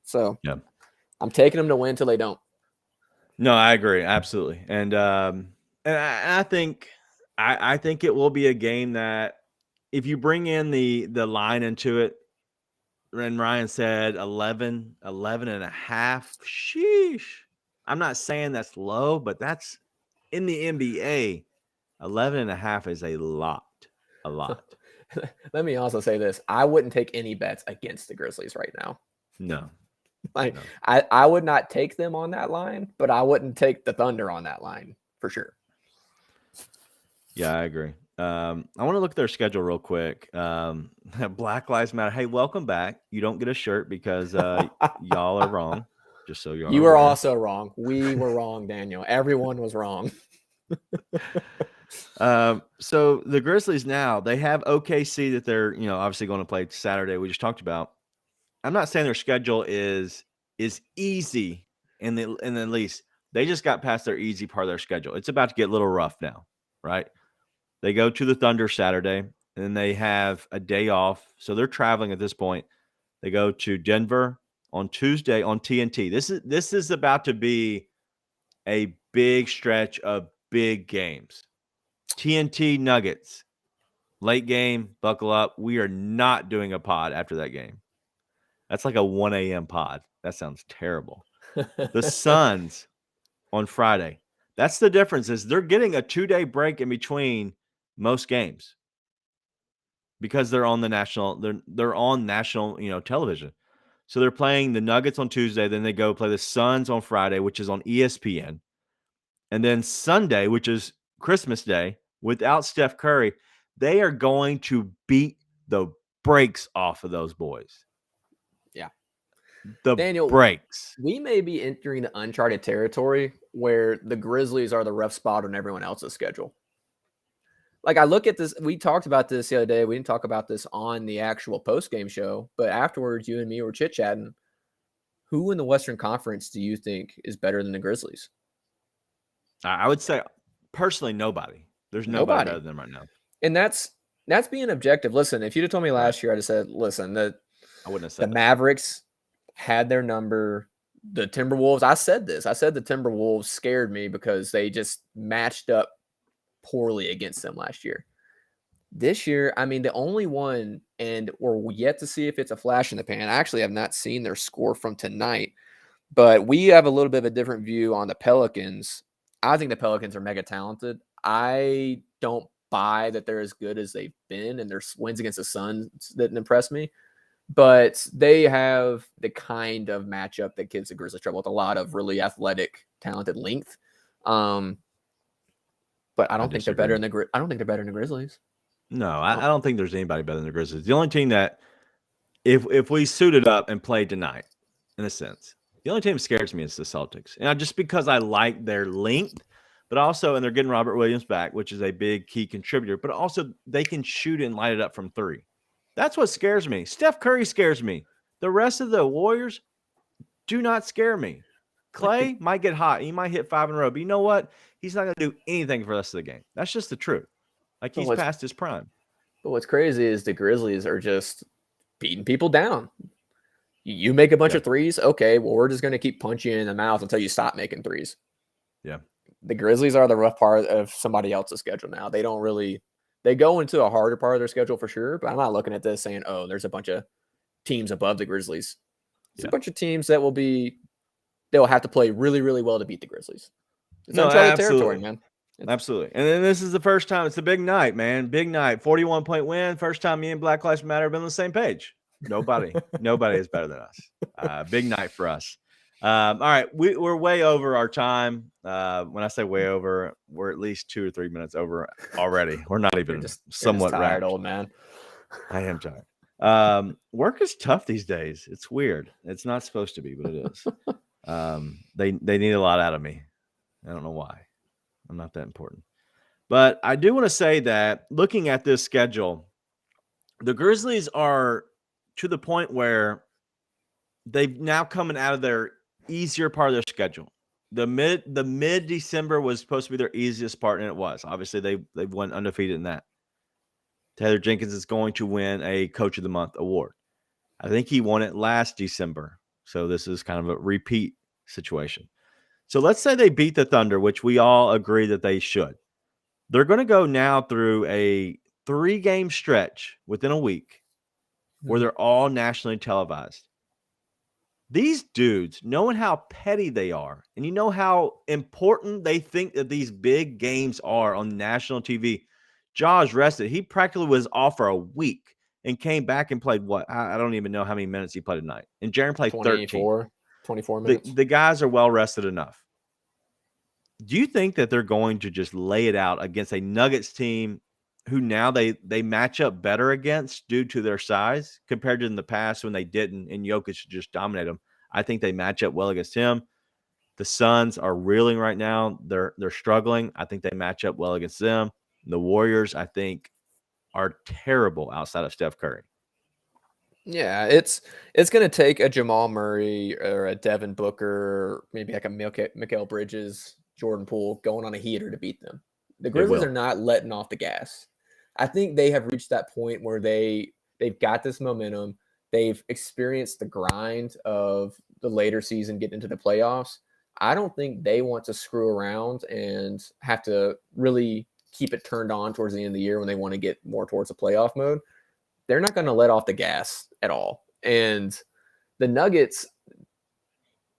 So yeah. I'm taking them to win until they don't. No, I agree. Absolutely. And I think it will be a game that if you bring in the line into it, and Ryan said 11 and a half. Sheesh. I'm not saying that's low, but that's in the NBA. 11 and a half is a lot. Let me also say this. I wouldn't take any bets against the Grizzlies right now. No. No. I would not take them on that line, but I wouldn't take the Thunder on that line for sure. Yeah, I agree. I want to look at their schedule real quick. Black Lives Matter. Hey, welcome back. You don't get a shirt because y'all are wrong. Just so you were also wrong. We were wrong, Daniel. Everyone was wrong. So the Grizzlies now, they have OKC that they're, obviously going to play Saturday. We just talked about. I'm not saying their schedule is easy in the least. They just got past their easy part of their schedule. It's about to get a little rough now, right? They go to the Thunder Saturday, and then they have a day off. So they're traveling at this point. They go to Denver on Tuesday on TNT. This is about to be a big stretch of big games. TNT Nuggets, late game, buckle up. We are not doing a pod after that game. That's like a 1 a.m. pod. That sounds terrible. The Suns on Friday. That's the difference is they're getting a 2-day break in between most games. because they're on national television. So they're playing the Nuggets on Tuesday, then they go play the Suns on Friday, which is on ESPN. And then Sunday, which is Christmas Day, without Steph Curry, they are going to beat the brakes off of those boys. Yeah. The Daniel, brakes. We may be entering the uncharted territory where the Grizzlies are the rough spot on everyone else's schedule. Like, I look at this, we talked about this the other day. We didn't talk about this on the actual post-game show, but afterwards, you and me were chit-chatting. Who in the Western Conference do you think is better than the Grizzlies? I would say, personally, nobody. There's nobody better than them right now. And that's being objective. Listen, if you'd have told me last year, I'd have said, listen, I wouldn't have said the Mavericks had their number. The Timberwolves, I said this. I said the Timberwolves scared me because they just matched up poorly against them last year. This year, I mean, the only one, and we're yet to see if it's a flash in the pan. I actually have not seen their score from tonight, but we have a little bit of a different view on the Pelicans. I think the Pelicans are mega talented. I don't buy that they're as good as they've been, and their wins against the Suns didn't impress me. But they have the kind of matchup that gives the Grizzlies trouble with a lot of really athletic, talented length. But I don't think they're better than the Grizzlies. No, I don't think there's anybody better than the Grizzlies. The only team that, if we suited up and played tonight, in a sense, the only team that scares me is the Celtics. And just because I like their length, but also, and they're getting Robert Williams back, which is a big key contributor, but also they can shoot and light it up from three. That's what scares me. Steph Curry scares me. The rest of the Warriors do not scare me. Clay might get hot. He might hit 5 in a row. But you know what? He's not going to do anything for the rest of the game. That's just the truth. Like, he's past his prime. But what's crazy is the Grizzlies are just beating people down. You make a bunch of threes. Okay, well, we're just going to keep punching you in the mouth until you stop making threes. Yeah. The Grizzlies are the rough part of somebody else's schedule now. They don't really – they go into a harder part of their schedule for sure, but I'm not looking at this saying, oh, there's a bunch of teams above the Grizzlies. It's a bunch of teams that they'll have to play really, really well to beat the Grizzlies. It's uncharted territory, man. Absolutely. And then this is the first time. It's a big night, man. Big night. 41-point win. First time me and Black Lives Matter have been on the same page. Nobody is better than us. Big night for us. All right. We're way over our time. When I say way over, we're at least 2 or 3 minutes over already. We're not even somewhat tired, wrapped. old man. I am tired. Work is tough these days. It's weird. It's not supposed to be, but it is. They need a lot out of me. I don't know why. I'm not that important. But I do want to say that looking at this schedule, the Grizzlies are to the point where they've now coming out of their easier part of their schedule. The mid December was supposed to be their easiest part, and it was. Obviously, they've won undefeated in that. Taylor Jenkins is going to win a Coach of the Month award. I think he won it last December, so this is kind of a repeat situation. So let's say they beat the Thunder, which we all agree that they should. They're going to go now through a 3-game stretch within a week where they're all nationally televised. These dudes, knowing how petty they are, and you know how important they think that these big games are on national TV. Jaws rested. He practically was off for a week and came back and played what? I don't even know how many minutes he played tonight. And Jaren played 24 minutes. The guys are well rested enough. Do you think that they're going to just lay it out against a Nuggets team who now they match up better against due to their size compared to in the past when they didn't and Jokic just dominate them? I think they match up well against him. The Suns are reeling right now. They're struggling. I think they match up well against them. The Warriors, I think, are terrible outside of Steph Curry. Yeah, it's going to take a Jamal Murray or a Devin Booker, maybe like a Mikal Bridges, Jordan Poole going on a heater to beat them. The Grizzlies are not letting off the gas. I think they have reached that point where they've got this momentum. They've experienced the grind of the later season, getting into the playoffs. I don't think they want to screw around and have to really keep it turned on towards the end of the year when they want to get more towards the playoff mode. They're not going to let off the gas at all. And the Nuggets,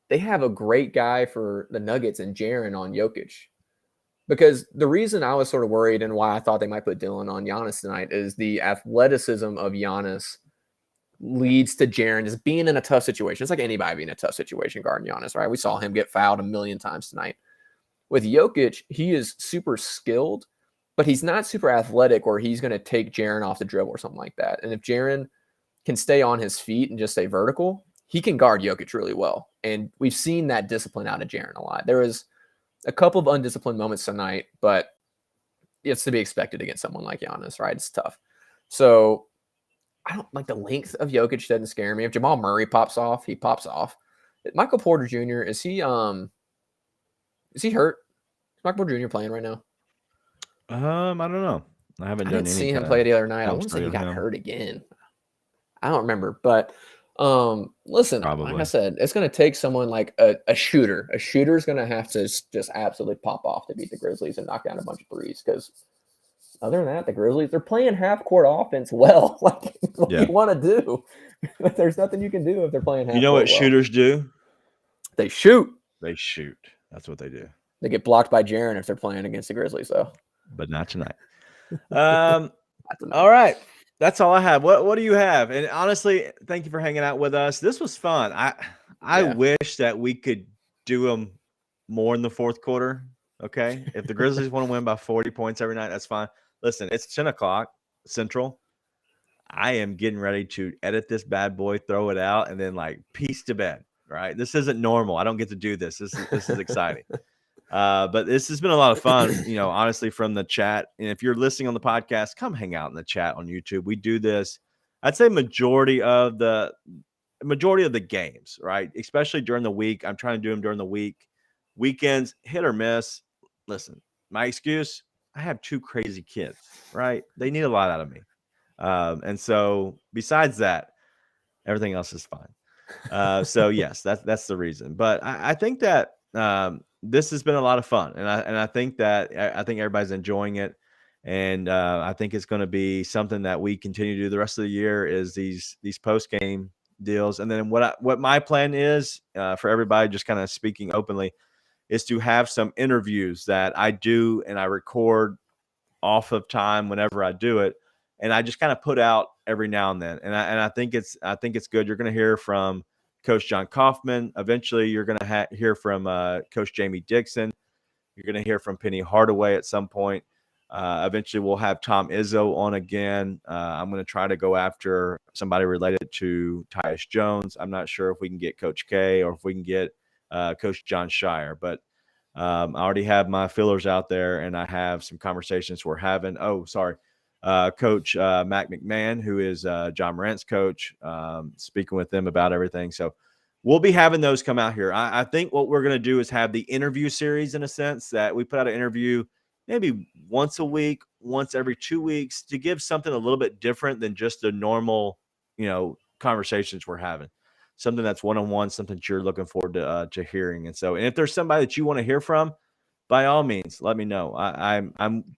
they have a great guy for the Nuggets and Jaren on Jokic. Because the reason I was sort of worried and why I thought they might put Dylan on Giannis tonight is the athleticism of Giannis leads to Jaren just being in a tough situation. It's like anybody being in a tough situation guarding Giannis, right? We saw him get fouled a million times tonight. With Jokic, he is super skilled, but he's not super athletic or he's going to take Jaren off the dribble or something like that. And if Jaren can stay on his feet and just stay vertical, he can guard Jokic really well. And we've seen that discipline out of Jaren a lot. There was a couple of undisciplined moments tonight, but it's to be expected against someone like Giannis, right? It's tough. So I don't like the length of Jokic doesn't scare me. If Jamal Murray pops off, he pops off. Michael Porter Jr., is he hurt? Is Michael Porter Jr. playing right now? I don't know. I haven't done I didn't see him play the other night. I want to say he got hurt again. I don't remember, but listen, Probably. like I said, it's going to take someone like a shooter. A shooter is going to have to just absolutely pop off to beat the Grizzlies and knock down a bunch of threes. Because other than that, the Grizzlies, they're playing half court offense well. Like what do you want to do? There's nothing you can do if they're playing half. You know what shooters do? They shoot. They shoot. That's what they do. They get blocked by Jaren if they're playing against the Grizzlies, though. But not tonight. All right. That's all I have. What do you have? And honestly, thank you for hanging out with us. This was fun. I wish that we could do them more in the fourth quarter. Okay. If the Grizzlies want to win by 40 points every night, that's fine. Listen, it's 10 o'clock Central. I am getting ready to edit this bad boy, throw it out, and then like piece to bed. Right. This isn't normal. I don't get to do this. This is exciting. But this has been a lot of fun, honestly, from the chat. And if you're listening on the podcast, come hang out in the chat on YouTube. We do this, I'd say majority of the games, right? Especially during the week. I'm trying to do them during the week. Weekends, hit or miss. Listen, my excuse, I have 2 crazy kids, right? They need a lot out of me. And so besides that, everything else is fine. So yes, that's the reason. But I think that this has been a lot of fun, and I think everybody's enjoying it, and I think it's going to be something that we continue to do the rest of the year is these post game deals. And then what my plan is for everybody, just kind of speaking openly, is to have some interviews that I do and I record off of time whenever I do it, and I just kind of put out every now and then. And I think it's good. You're going to hear from Coach John Kaufman. Eventually, you're going to hear from Coach Jamie Dixon. You're going to hear from Penny Hardaway at some point. Eventually, we'll have Tom Izzo on again. I'm going to try to go after somebody related to Tyus Jones. I'm not sure if we can get Coach K or if we can get Coach John Shire. But I already have my fillers out there, and I have some conversations we're having. Coach Mac McMahon, who is John Morant's coach, speaking with them about everything. So we'll be having those come out here. I think what we're going to do is have the interview series, in a sense that we put out an interview maybe once a week, once every 2 weeks, to give something a little bit different than just the normal, conversations we're having. Something that's one-on-one, something that you're looking forward to hearing. And if there's somebody that you want to hear from, by all means, let me know. I'm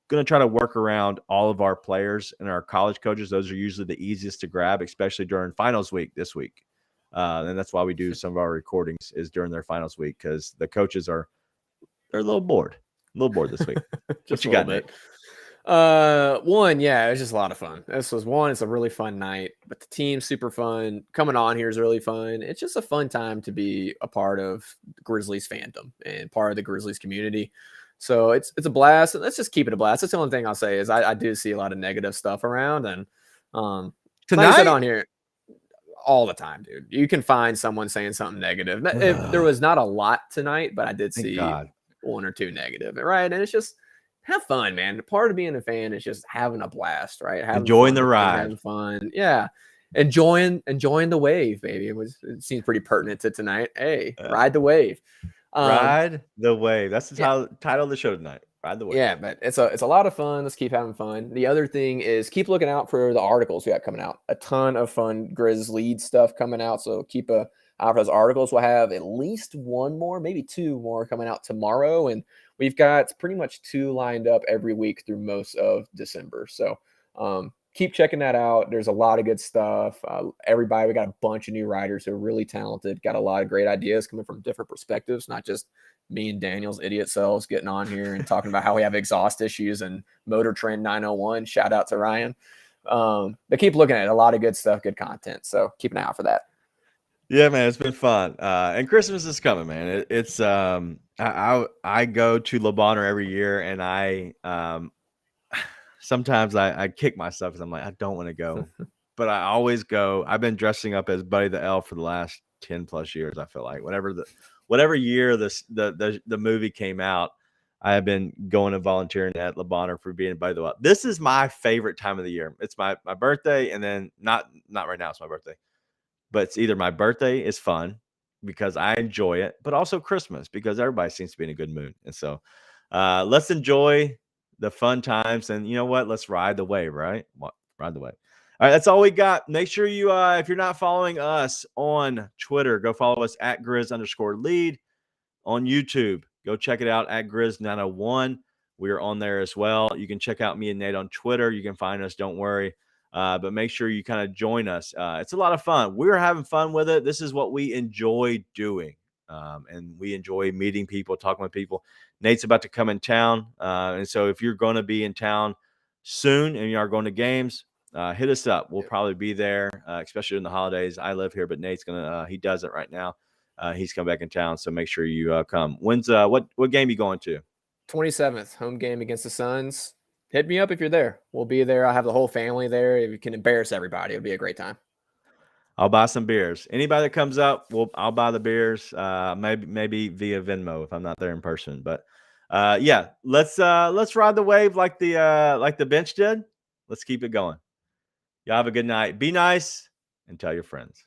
going to try to work around all of our players and our college coaches. Those are usually the easiest to grab, especially during finals week this week. And that's why we do some of our recordings is during their finals week, because the coaches they're a little bored this week. Just what you got, Nick? It was just a lot of fun. It's a really fun night, but the team's super fun. Coming on here is really fun. It's just a fun time to be a part of Grizzlies fandom and part of the Grizzlies community. So it's a blast. Let's just keep it a blast. That's the only thing I'll say is I do see a lot of negative stuff around, and tonight like I said on here all the time, dude. You can find someone saying something negative. There was not a lot tonight, but I did see one or two negative, right? And it's just have fun, man. Part of being a fan is just having a blast, right? Enjoying the ride, having fun, yeah. Enjoying the wave, baby. It seems pretty pertinent to tonight. Hey, ride the wave. Ride the wave. That's the title of the show tonight. Ride the wave. Yeah, but it's a lot of fun. Let's keep having fun. The other thing is keep looking out for the articles we got coming out. A ton of fun Grizz lead stuff coming out. So keep a eye for those articles. We'll have at least one more, maybe two more coming out tomorrow, and we've got pretty much 2 lined up every week through most of December. So keep checking that out. There's a lot of good stuff. We got a bunch of new writers who are really talented, got a lot of great ideas coming from different perspectives, not just me and Daniel's idiot selves getting on here and talking about how we have exhaust issues and Motor Trend 901. Shout out to Ryan. But keep looking at it. A lot of good stuff, good content. So keep an eye out for that. Yeah, man, it's been fun. And Christmas is coming, man. It's I go to Le Bonheur every year, and I sometimes I kick myself because I'm like, I don't want to go, but I always go. I've been dressing up as Buddy the Elf for the last 10 plus years. I feel like whatever year the movie came out, I have been going and volunteering at Le Bonheur for being Buddy the Elf. This is my favorite time of the year. It's my birthday, and then not right now. It's my birthday. But it's either my birthday is fun because I enjoy it, but also Christmas because everybody seems to be in a good mood. And so let's enjoy the fun times. And you know what? Let's ride the wave, right? Ride the wave. All right, that's all we got. Make sure you, if you're not following us on Twitter, go follow us at Grizz_lead. On YouTube, go check it out at Grizz901. We are on there as well. You can check out me and Nate on Twitter. You can find us. Don't worry. But make sure you kind of join us. It's a lot of fun. We're having fun with it. This is what we enjoy doing. And we enjoy meeting people, talking with people. Nate's about to come in town. And so if you're going to be in town soon and you are going to games, hit us up. We'll probably be there, especially in the holidays. I live here, but Nate's going to, he does it right now. He's come back in town. So make sure you come. When's, what game you going to? 27th, home game against the Suns. Hit me up if you're there. We'll be there. I'll have the whole family there. If you can embarrass everybody, it'll be a great time. I'll buy some beers. Anybody that comes up, I'll buy the beers. Maybe via Venmo if I'm not there in person. But yeah, let's ride the wave like the bench did. Let's keep it going. Y'all have a good night. Be nice and tell your friends.